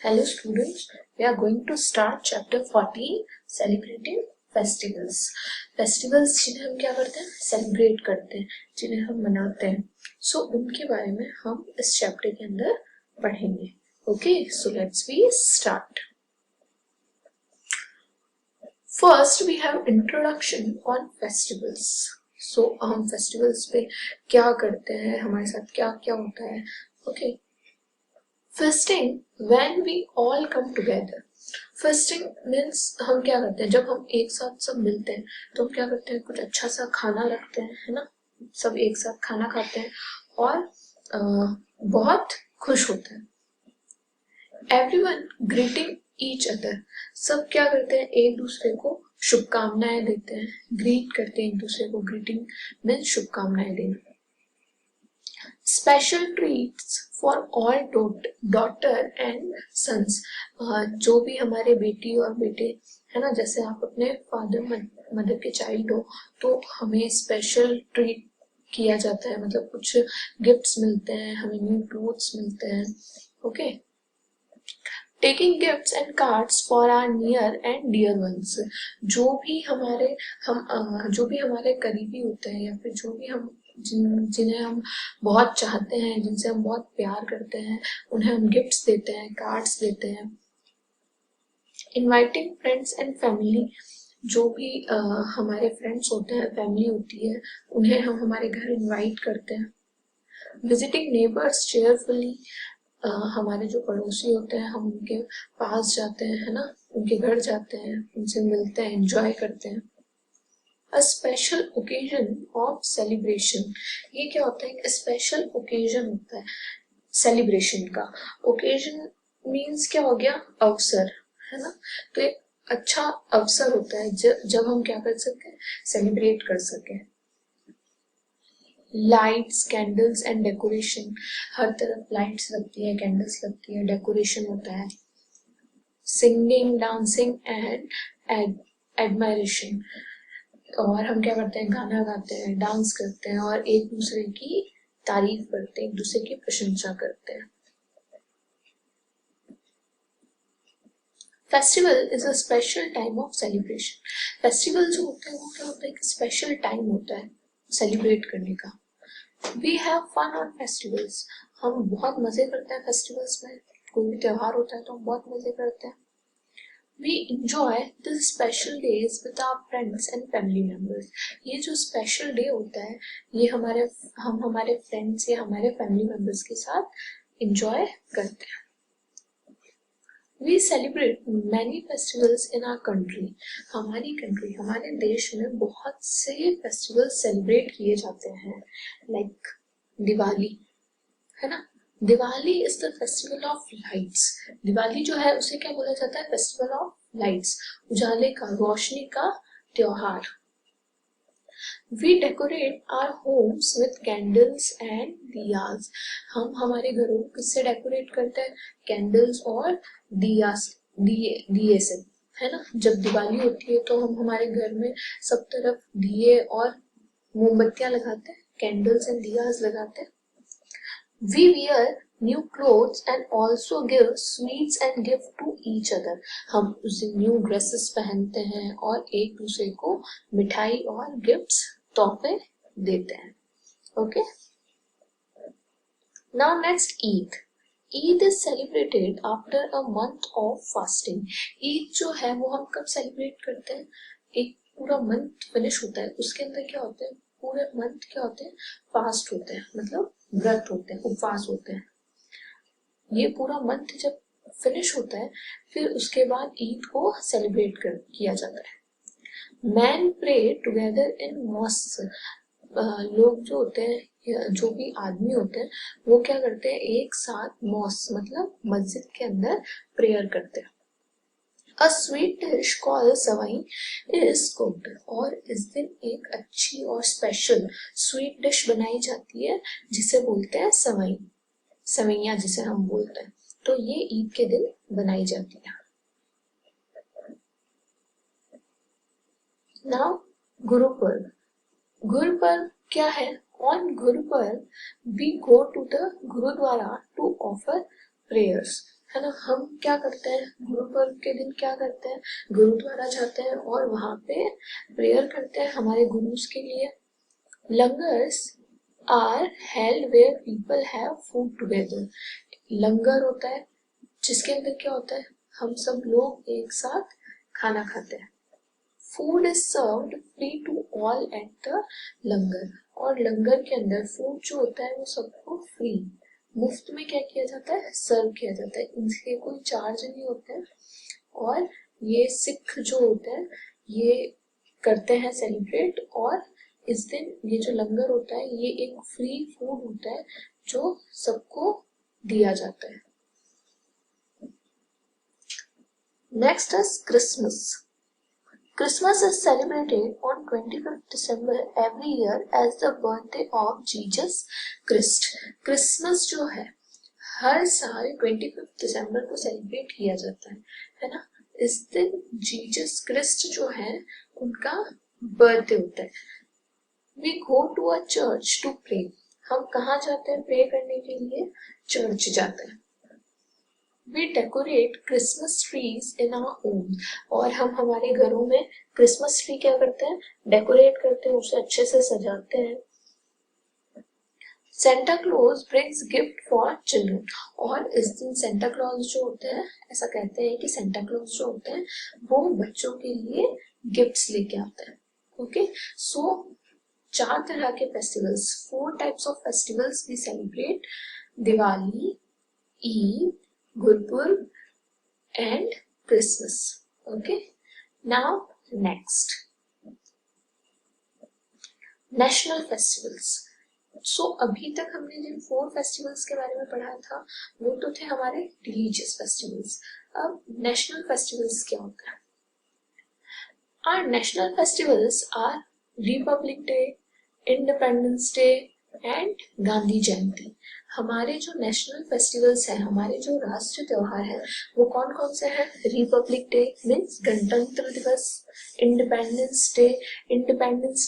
Hello students, we are going to start chapter 14 celebrating festivals. Festivals जिन्हें हम क्या करते हैं, सेलिब्रेट करते हैं, जिन्हें हम मनाते हैं. So उनके बारे में हम इस चैप्टर के अंदर पढ़ेंगे. Okay, so let's we start. First we have introduction on festivals. So हम festivals पे क्या करते हैं, हमारे साथ क्या क्या होता है. Okay. Feasting when we all come together. Feasting means हम क्या करते हैं, जब हम एक साथ सब मिलते हैं तो हम क्या करते हैं, कुछ अच्छा सा खाना रखते हैं, है ना. सब एक साथ खाना खाते हैं और बहुत खुश होते हैं. Everyone greeting each other. सब क्या करते हैं, एक दूसरे को शुभकामनाएं देते हैं, ग्रीट करते हैं एक दूसरे को. ग्रीटिंग मीन्स शुभकामनाएं देना. Special treats for all daughter and sons. जो भी हमारे बेटी और बेटे है ना, जैसे आप अपने फादर मदर के चाइल्ड हो तो हमें स्पेशल ट्रीट किया जाता है, मतलब कुछ गिफ्ट्स मिलते हैं, हमें न्यू क्लोथ्स मिलते हैं. Okay. Taking gifts and cards for our near and dear ones. जो भी हमारे करीबी होते हैं या फिर जो भी हम जिन्हें हम बहुत चाहते हैं, जिनसे हम बहुत प्यार करते हैं, उन्हें हम गिफ्ट्स देते हैं, कार्ड्स देते हैं. Inviting friends and family. जो भी हमारे फ्रेंड्स होते हैं, फैमिली होती है, उन्हें हम हमारे घर इनवाइट करते हैं. Visiting neighbours cheerfully. हमारे जो पड़ोसी होते हैं हम उनके पास जाते हैं, है ना, उनके घर जाते हैं, उनसे मिलते हैं, एंजॉय करते हैं. A special occasion of celebration. ये क्या होता है, एक स्पेशल ओकेजन होता है सेलिब्रेशन का. ओकेजन मीन्स क्या हो गया, अवसर, है ना. तो एक अच्छा अवसर होता है जब हम क्या कर सके, सेलिब्रेट कर सके. Lights, candles and decoration. हर तरफ लाइट्स लगती है, कैंडल्स लगती है, डेकोरेशन होता है. Singing, dancing and admiration. और हम क्या करते हैं, गाना गाते हैं, डांस करते हैं और एक दूसरे की तारीफ करते हैं, एक दूसरे की प्रशंसा करते हैं. Festival is a special time of celebration. Festival जो होते हैं वो क्या होता है, एक स्पेशल टाइम होता है सेलिब्रेट करने का. We have fun on festivals. हम बहुत मजे करते हैं फेस्टिवल्स में. कोई भी त्योहार होता है तो हम बहुत मजे करते हैं. We enjoy these special days with our friends and family members. ये जो special day होता है ये हम हमारे friends या हमारे family members के साथ enjoy करते हैं. We celebrate many festivals in our country. हमारे देश में बहुत से festivals celebrate किए जाते हैं, like दिवाली, है ना. Diwali is the festival of lights. Diwali जो है उसे क्या बोला जाता है, फेस्टिवल ऑफ लाइट्स, उजाले का, रोशनी का त्योहार. We decorate our homes with candles and diyas. हम हमारे घरों को किससे डेकोरेट करते हैं, कैंडल्स और दिए से, है ना. जब दिवाली होती है तो हम हमारे घर में सब तरफ दिए और मोमबत्तियां लगाते हैं, कैंडल्स एंड दियाज लगाते हैं. We wear new clothes and also give sweets and gift to each other. हम उस दिन न्यू ड्रेसेस पहनते हैं और एक दूसरे को मिठाई और गिफ्ट्स, तोहफे देते हैं. Okay. Now next Eid. Eid is celebrated after a month of fasting. Eid जो है वो हम कब सेलिब्रेट करते हैं, एक पूरा मंथ फिनिश होता है, उसके अंदर क्या होते हैं, पूरे मंथ क्या होते हैं, फास्ट होते हैं, मतलब व्रत होते हैं, उपवास होते हैं. ये पूरा मंथ जब फिनिश होता है फिर उसके बाद ईद को सेलिब्रेट किया जाता है. Man pray together in mosque. लोग जो होते हैं, जो भी आदमी होते हैं, वो क्या करते हैं, एक साथ मॉस्क मतलब मस्जिद के अंदर प्रेयर करते हैं. A sweet dish called Sawai is cooked. और इस दिन एक अच्छी और स्पेशल स्वीट डिश बनाई जाती है जिसे बोलते हैं सवाई, सवैया जिसे हम बोलते हैं. तो ये ईद के दिन बनाई जाती है. Now गुरुपर्व. गुरुपर्व क्या है, on Gurpurab we go to the gurdwara to offer prayers. है ना। हम क्या करते हैं, गुरु पर्व के दिन क्या करते हैं, गुरुद्वारा जाते हैं और वहां पे प्रेयर करते हैं हमारे गुरुज के लिए। Langars are held where people have food together. लंगर होता है जिसके अंदर क्या होता है, हम सब लोग एक साथ खाना खाते हैं। Food is served free to all at the langar. और लंगर के अंदर फूड जो होता है वो सबको फ्री, मुफ्त में क्या किया जाता है, सर्व किया जाता है। इनसे कोई चार्ज नहीं होता है। और ये सिख जो होते हैं ये करते हैं सेलिब्रेट। और इस दिन ये जो लंगर होता है ये एक फ्री फूड होता है जो सबको दिया जाता है। Next is Christmas. Christmas is celebrated on 25th December every year as the birthday of Jesus Christ. Christmas जो है हर साल 25th December को सेलिब्रेट किया जाता है ना। इस दिन जीसस क्रिस्ट जो है उनका बर्थडे होता है। We go to a church to pray. हम कहाँ जाते हैं प्रे करने के लिए, चर्च जाते हैं। We decorate Christmas trees in our homes. और हम हमारे घरों में क्रिसमस ट्री क्या करते हैं, डेकोरेट करते हैं, उसे अच्छे से सजाते हैं। Santa Claus brings gift for children. और इस दिन सेंटा क्लॉज जो होते हैं, ऐसा कहते हैं कि सेंटा क्लॉज जो होते हैं वो बच्चों के लिए गिफ्ट्स लेके आते हैं। ओके, सो 4 तरह के festivals, 4 types of festivals we celebrate: Diwali, Eid, Gurpurab and Christmas. Okay. Now next, national festivals. So अभी तक हमने जिन 4 फेस्टिवल्स के बारे में पढ़ा था वो तो थे हमारे रिलीजियस फेस्टिवल्स। अब नेशनल फेस्टिवल्स क्या होता है? Our national festivals are Republic Day, Independence Day and Gandhi जयंती। हमारे जो नेशनल फेस्टिवल्स हैं, हमारे जो राष्ट्रीय त्योहार हैं वो कौन कौन से हैं? रिपब्लिक डे मीन्स गणतंत्र दिवस, इंडिपेंडेंस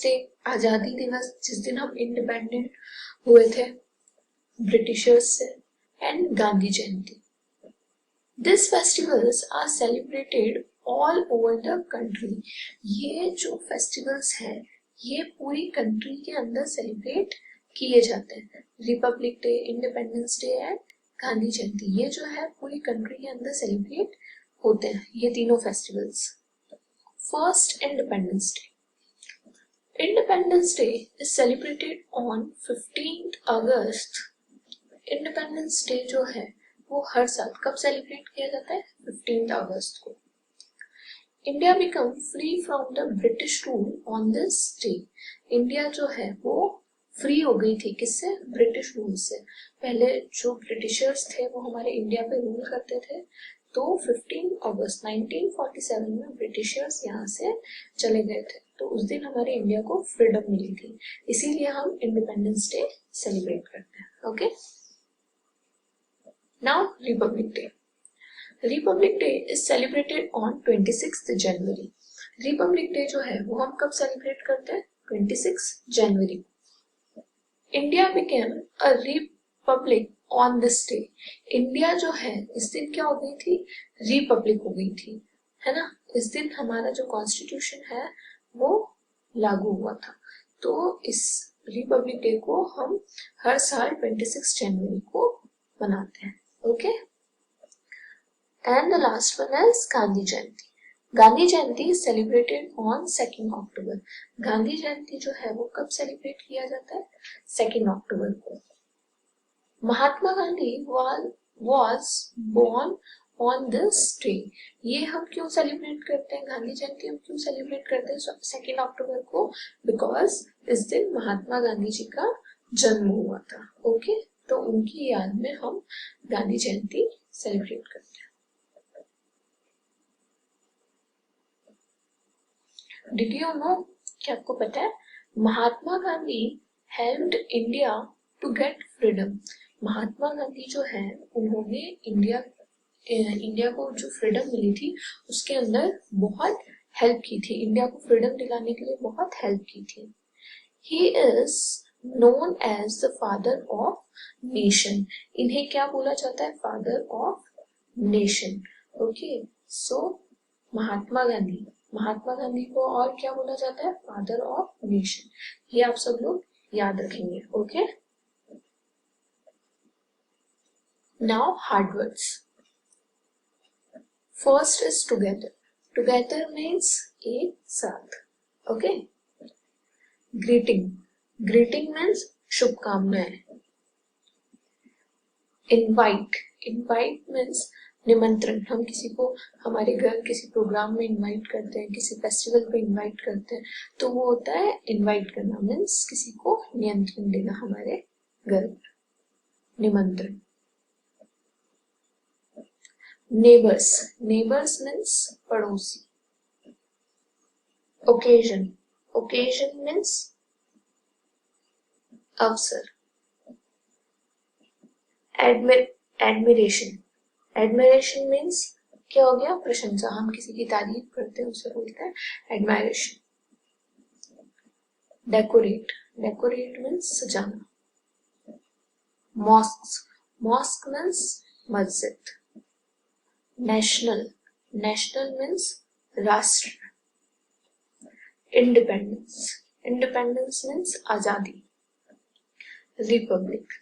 डे आजादी दिवस जिस दिन हम इंडिपेंडेंट हुए थे ब्रिटिशर्स से, and Gandhi Jayanti. This festivals are celebrated all over the country. ये जो फेस्टिवल्स हैं ये पूरी कंट्री के अंदर सेलिब्रेट किए जाते हैं। Republic Day, Independence Day and Gandhi Jayanti ये जो है पूरी कंट्री के अंदर सेलिब्रेट होते हैं, ये तीनों festivals. First, independence day. Independence day is celebrated on 15th August. Independence day जो है वो हर साल कब सेलिब्रेट किया जाता है? 15th अगस्त को। India become free from the British rule on this day. India जो है वो फ्री हो गई थी, किससे? ब्रिटिश रूल से। पहले जो ब्रिटिशर्स थे वो हमारे इंडिया पे रूल करते थे, तो 15 अगस्त 1947 में ब्रिटिशर्स यहाँ से चले गए थे, तो उस दिन हमारे इंडिया को फ्रीडम मिली थी, इसीलिए हम इंडिपेंडेंस डे सेलिब्रेट करते हैं। Okay, now Republic Day. Republic Day is celebrated on 26 January. Republic Day जो है वो हम कब सेलिब्रेट करते हैं? 26 जनवरी। India became a republic on this day. India जो है इस दिन क्या हो गई थी? रिपब्लिक हो गई थी, है ना। इस दिन हमारा जो कॉन्स्टिट्यूशन है वो लागू हुआ था, तो इस रिपब्लिक डे को हम हर साल 26 जनवरी को मनाते हैं। Okay, and the last one is Gandhi Jayanti. Gandhi Jayanti is celebrated on 2 अक्टूबर। गांधी जयंती जो है वो कब सेलिब्रेट किया जाता है? 2 अक्टूबर को। Mahatma Gandhi was born on this day। ये हम क्यों सेलिब्रेट करते हैं? गांधी जयंती हम क्यों सेलिब्रेट करते हैं 2 अक्टूबर को? बिकॉज इस दिन महात्मा गांधी जी का जन्म हुआ था। ओके, तो उनकी याद में हम गांधी जयंती सेलिब्रेट करते हैं। डिड यू नो, क्या आपको पता है Mahatma Gandhi helped India to get freedom. Mahatma Gandhi जो है उन्होंने इंडिया को जो फ्रीडम मिली थी उसके अंदर बहुत हेल्प की थी, इंडिया को फ्रीडम दिलाने के लिए बहुत हेल्प की थी। He is known as the father of nation. इन्हें क्या बोला जाता है? Father of nation. Okay, so Mahatma Gandhi को और क्या बोला जाता है? Father of nation. ये आप सब लोग याद रखेंगे. Okay, now hard words. First is together. Together means एक साथ. ओके, ग्रीटिंग मीन्स शुभकामनाएं. इनवाइट मीन्स निमंत्रण. हम किसी को हमारे घर किसी प्रोग्राम में इनवाइट करते हैं, किसी फेस्टिवल पे इनवाइट करते हैं, तो वो होता है इनवाइट करना. मीन्स किसी को निमंत्रण देना हमारे घर पर, निमंत्रण. नेबर्स मीन्स पड़ोसी. ओकेजन मीन्स अवसर. एडमिरेशन मीन्स क्या हो गया? प्रशंसा. हम किसी की तारीफ करते हैं उसे बोलते हैं एडमायरेशन. डेकोरेट मीन्स सजाना. मॉस्क मीन्स मस्जिद. नेशनल मीन्स राष्ट्र. इंडिपेंडेंस मीन्स आजादी. रिपब्लिक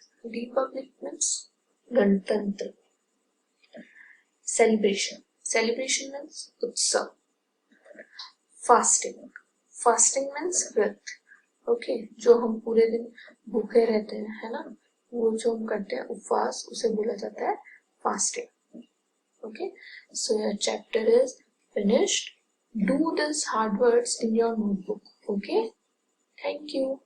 मीन्स गणतंत्र. सेलिब्रेशन मीन्स उत्सव. फास्टिंग मीन्स व्रत. ओके, जो हम पूरे दिन भूखे रहते हैं, है ना, वो जो हम करते हैं उपवास, उसे बोला जाता है fasting. Okay, so your chapter is finished. Do these hard words in your notebook. Okay, thank you.